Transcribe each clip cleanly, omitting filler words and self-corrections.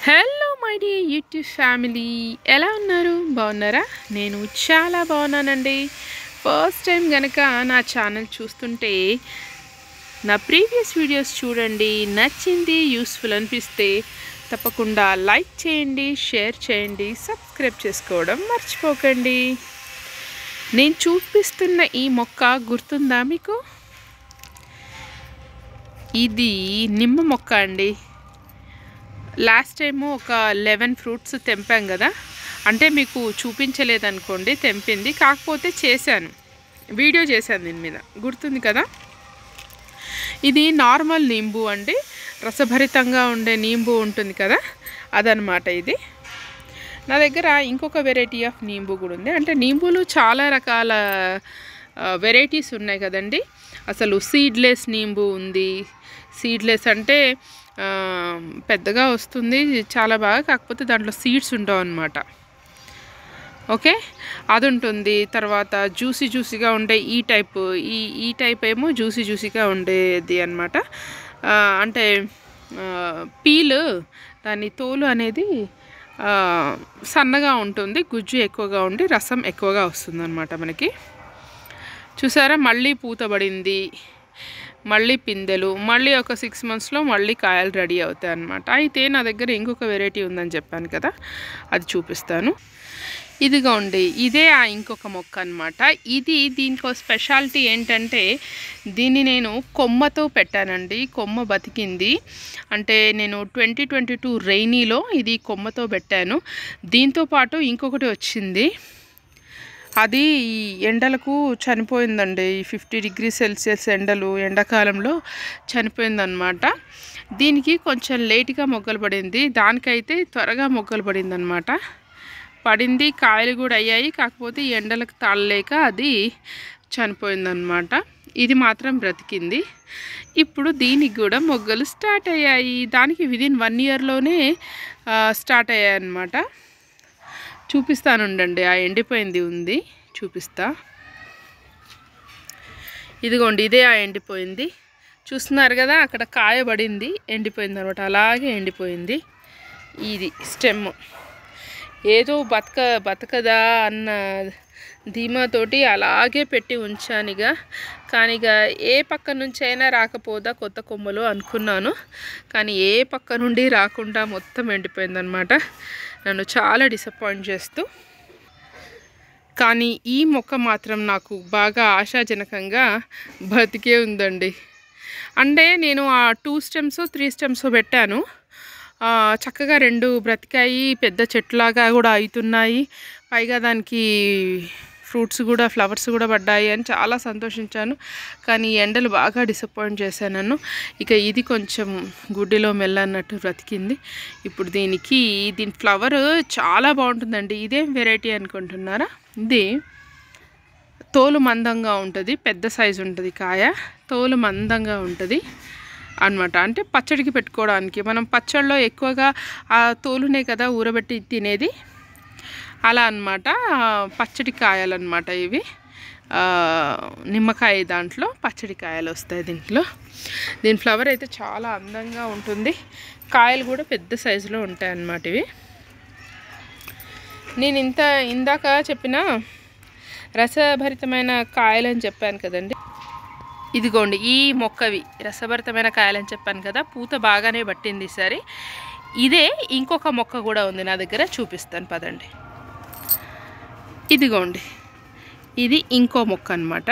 Hello my dear YouTube family, ఎలా ఉన్నారు? బాగున్నారా? నేను చాలా బాగున్నానండి. ఫస్ట్ టైం కనుక నా ఛానల్ చూస్తుంటే నా ప్రీవియస్ వీడియోస్ చూడండి. నచ్చింది, యూస్ఫుల్ అనిపిస్తే తప్పకుండా లైక్ చేయండి, షేర్ చేయండి, సబ్స్క్రైబ్ చేసుకోవడం మర్చిపోకండి. నేను చూపిస్తున్న ఈ మొక్క గుర్తుందా మీకు? ఇది నిమ్మ మొక్క అండి. లాస్ట్ టైము ఒక 11 ఫ్రూట్స్ తెంపాం కదా, అంటే మీకు చూపించలేదనుకోండి, తెంపింది. కాకపోతే చేశాను, వీడియో చేశాను దీని మీద, గుర్తుంది కదా. ఇది నార్మల్ నింబు అండి, రసభరితంగా ఉండే నింబు ఉంటుంది కదా, అదనమాట ఇది. నా దగ్గర ఇంకొక వెరైటీ ఆఫ్ నింబు కూడా ఉంది. అంటే నింబులు చాలా రకాల వెరైటీస్ ఉన్నాయి కదండి. అసలు సీడ్లెస్ నింబు ఉంది. సీడ్లెస్ అంటే పెద్దగా వస్తుంది చాలా బాగా, కాకపోతే దాంట్లో సీడ్స్ ఉండవు అన్నమాట. ఓకే, అది ఉంటుంది. తర్వాత జ్యూసీగా ఉండే ఈ టైప్ ఏమో జ్యూసీగా ఉండేది అన్నమాట. అంటే పీలు, దాని తోలు అనేది సన్నగా ఉంటుంది, గుజ్జు ఎక్కువగా ఉండి రసం ఎక్కువగా వస్తుంది అన్నమాట మనకి. చూసారా, మళ్ళీ పూతబడింది, మళ్ళీ పిందెలు, మళ్ళీ ఒక 6 monthsలో మళ్ళీ కాయలు రెడీ అవుతాయి అన్నమాట. అయితే నా దగ్గర ఇంకొక వెరైటీ ఉందని చెప్పాను కదా, అది చూపిస్తాను. ఇదిగా ఉండి ఇదే ఆ ఇంకొక మొక్క అన్నమాట. దీనికో స్పెషాలిటీ ఏంటంటే, దీన్ని నేను కొమ్మతో పెట్టానండి. కొమ్మ బతికింది. అంటే నేను 2022 రైనీలో ఇది కొమ్మతో పెట్టాను. దీంతోపాటు ఇంకొకటి వచ్చింది, అది ఎండలకు చనిపోయిందండి. 50 degrees Celsius ఎండాకాలంలో చనిపోయిందనమాట. దీనికి కొంచెం లేట్గా మొగ్గలు పడింది, దానికైతే త్వరగా మొగ్గలు పడిందనమాట. పడింది, కాయలు కూడా అయ్యాయి. కాకపోతే ఈ ఎండలకు తాళలేక అది చనిపోయిందనమాట. ఇది మాత్రం బ్రతికింది. ఇప్పుడు దీనికి కూడా మొగ్గలు స్టార్ట్ అయ్యాయి. దానికి విదిన్ 1 yearలోనే స్టార్ట్ అయ్యాయి అన్నమాట. చూపిస్తానుండండి, ఆ ఎండిపోయింది ఉంది, చూపిస్తా. ఇదిగోండి, ఇదే ఆ ఎండిపోయింది. చూస్తున్నారు కదా, అక్కడ కాయ పడింది, ఎండిపోయింది అనమాట. అలాగే ఎండిపోయింది. ఇది స్టెమ్ ఏదో బతకదా అన్న ధీమాతోటి అలాగే పెట్టి ఉంచానిగా. కానిగా ఏ పక్క నుంచి అయినా రాకపోదా కొత్త కొమ్మలు అనుకున్నాను, కానీ ఏ పక్క నుండి రాకుండా మొత్తం ఎండిపోయిందనమాట. నన్ను చాలా డిసప్పాయింట్ చేస్తూ. కానీ ఈ మొక్క మాత్రం నాకు బాగా ఆశాజనకంగా బతికే ఉందండి. అంటే నేను ఆ 2 stems 3 stems పెట్టాను, చక్కగా 2 బ్రతికాయి, పెద్ద చెట్లాగా కూడా అవుతున్నాయి. పైగా దానికి ఫ్రూట్స్ కూడా, ఫ్లవర్స్ కూడా పడ్డాయి అని చాలా సంతోషించాను. కానీ ఎండలు బాగా డిసప్పాయింట్ చేశాను నన్ను. ఇక ఇది కొంచెం గుడ్డిలో మెల్లన్నట్టు బ్రతికింది. ఇప్పుడు దీని ఫ్లవర్ చాలా బాగుంటుందండి. ఇదేం వెరైటీ అనుకుంటున్నారా? ఇది తోలు మందంగా ఉంటుంది, పెద్ద సైజు ఉంటుంది కాయ, తోలు మందంగా ఉంటుంది అన్నమాట. అంటే పచ్చడికి పెట్టుకోవడానికి, మనం పచ్చడిలో ఎక్కువగా ఆ తోలునే కదా ఊరబెట్టి తినేది, అలా అన్నమాట. పచ్చడి కాయలన్నమాట ఇవి. నిమ్మకాయ దాంట్లో పచ్చడి కాయలు వస్తాయి దీంట్లో. దీని ఫ్లవర్ అయితే చాలా అందంగా ఉంటుంది, కాయలు కూడా పెద్ద సైజులో ఉంటాయి అన్నమాట ఇవి. నేను ఇందాక చెప్పిన రసభరితమైన కాయలని చెప్పాను కదండి. ఇదిగోండి, ఈ మొక్కవి రసభరితమైన కాయలని చెప్పాను కదా, పూత బాగానే పట్టింది ఈసారి. ఇదే ఇంకొక మొక్క కూడా ఉంది నా దగ్గర, చూపిస్తాను పదండి. ఇదిగోండి, ఇది ఇంకో మొక్క అన్నమాట.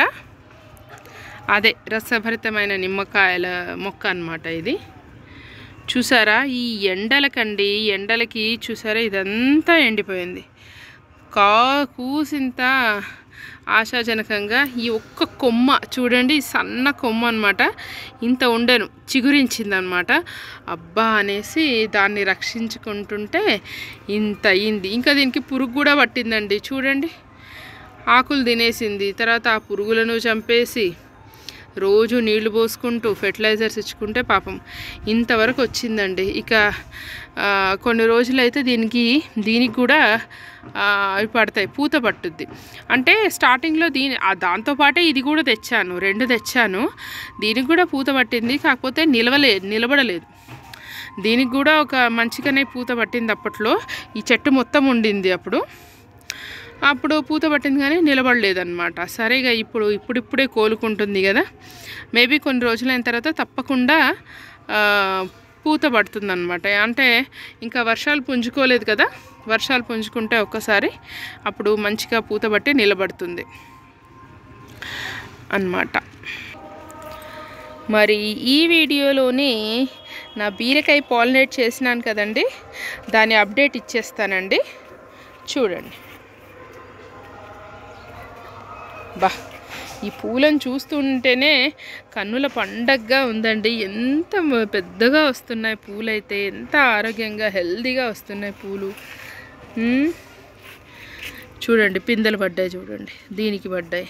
అదే రసభరితమైన నిమ్మకాయల మొక్క అన్నమాట ఇది. చూసారా, ఈ ఎండలకి చూసారా, ఇదంతా ఎండిపోయింది. కూసింత ఆశాజనకంగా ఈ ఒక్క కొమ్మ చూడండి, సన్న కొమ్మ అన్నమాట, ఇంత ఉండెను, చిగురించిందనమాట. అబ్బా అనేసి దాన్ని రక్షించుకుంటుంటే ఇంత అయింది. ఇంకా దీనికి పురుగు కూడా పట్టిందండి. చూడండి, ఆకులు తినేసింది. తర్వాత ఆ పురుగులను చంపేసి రోజు నీళ్లు పోసుకుంటూ ఫెర్టిలైజర్స్ ఇచ్చుకుంటే పాపం ఇంతవరకు వచ్చిందండి. ఇక కొన్ని రోజులైతే దీనికి కూడా అవి పడతాయి, పూత పట్టుద్ది. అంటే స్టార్టింగ్లో దాంతోపాటే ఇది కూడా తెచ్చాను, 2 తెచ్చాను. దీనికి కూడా పూత పట్టింది, కాకపోతే నిలబడలేదు. దీనికి కూడా ఒక మంచిగానే పూత పట్టింది. అప్పట్లో ఈ చెట్టు మొత్తం ఉండింది. అప్పుడు పూత పట్టింది కానీ నిలబడలేదన్నమాట. సరేగా ఇప్పుడిప్పుడే కోలుకుంటుంది కదా, మేబీ కొన్ని రోజులైన తర్వాత తప్పకుండా పూత పడుతుందన్నమాట. అంటే ఇంకా వర్షాలు పుంజుకోలేదు కదా, వర్షాలు పుంజుకుంటే ఒక్కసారి అప్పుడు మంచిగా పూత పట్టి నిలబడుతుంది అన్నమాట. మరి ఈ వీడియోలోనే నా బీరకాయ పాలినేట్ చేసినాను కదండి, దాని అప్డేట్ ఇచ్చేస్తానండి, చూడండి. ఈ పూలను చూస్తుంటేనే కన్నుల పండగగా ఉందండి. ఎంత పెద్దగా వస్తున్నాయి పూలైతే, ఎంత ఆరోగ్యంగా హెల్దీగా వస్తున్నాయి పూలు. చూడండి పిందెలు పడ్డాయి, చూడండి దీనికి పడ్డాయి,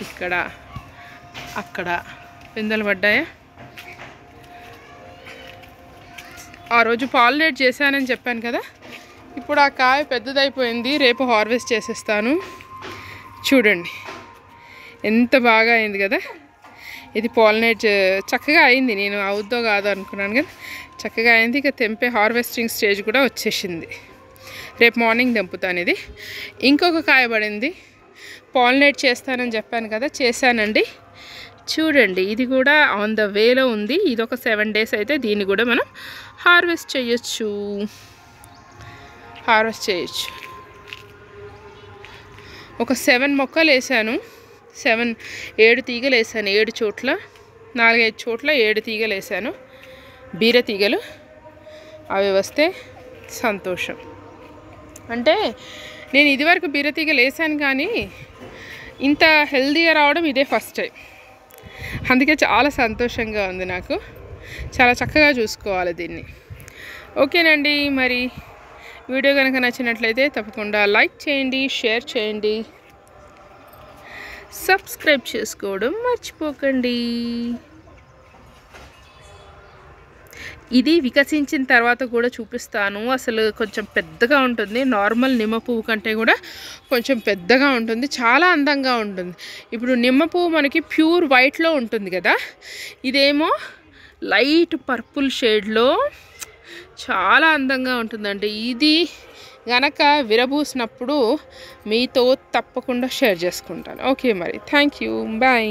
ఇక్కడ అక్కడ పిందెలు పడ్డాయా. ఆ రోజు పాలినేట్ చేశానని చెప్పాను కదా, ఇప్పుడు ఆ కాయ పెద్దదైపోయింది, రేపు హార్వెస్ట్ చేసేస్తాను. చూడండి ఎంత బాగా అయింది కదా. ఇది పాలినేట్ చక్కగా అయింది. నేను అవుద్దో కాదో అనుకున్నాను కదా, చక్కగా అయింది. ఇక తెంపే హార్వెస్టింగ్ స్టేజ్ కూడా వచ్చేసింది. రేపు మార్నింగ్ తెంపుతాను. ఇది ఇంకొక కాయ పడింది, పాలినేట్ చేస్తానని చెప్పాను కదా, చేశానండి. చూడండి ఇది కూడా ఆన్ ద వేలో ఉంది. ఇది ఒక 7 days అయితే దీన్ని కూడా మనం హార్వెస్ట్ చేయొచ్చు. ఒక 7 మొక్కలు వేసాను, 7 తీగలు వేసాను. 7 చోట్ల 4-5 చోట్ల 7 తీగలు వేసాను, బీర తీగలు. అవి వస్తే సంతోషం. అంటే నేను ఇదివరకు బీర తీగలు వేసాను కానీ ఇంత హెల్దీగా రావడం ఇదే ఫస్ట్ టైం. అందుకే చాలా సంతోషంగా ఉంది నాకు. చాలా చక్కగా చూసుకోవాలి దీన్ని. ఓకేనండి, మరి వీడియో కనుక నచ్చినట్లయితే తప్పకుండా లైక్ చేయండి, షేర్ చేయండి, సబ్స్క్రైబ్ చేసుకోవడం మర్చిపోకండి. ఇది వికసించిన తర్వాత కూడా చూపిస్తాను. అసలు కొంచెం పెద్దగా ఉంటుంది, నార్మల్ నిమ్మ పువ్వు కంటే కూడా కొంచెం పెద్దగా ఉంటుంది, చాలా అందంగా ఉంటుంది. ఇప్పుడు నిమ్మ పువ్వు మనకి ప్యూర్ వైట్లో ఉంటుంది కదా, ఇదేమో లైట్ పర్పుల్ షేడ్లో చాలా అందంగా ఉంటుందండి. ఇది గనక విరబూసినప్పుడు మీతో తప్పకుండా షేర్ చేసుకుంటాను. ఓకే మరి, థ్యాంక్ యూ, బాయ్.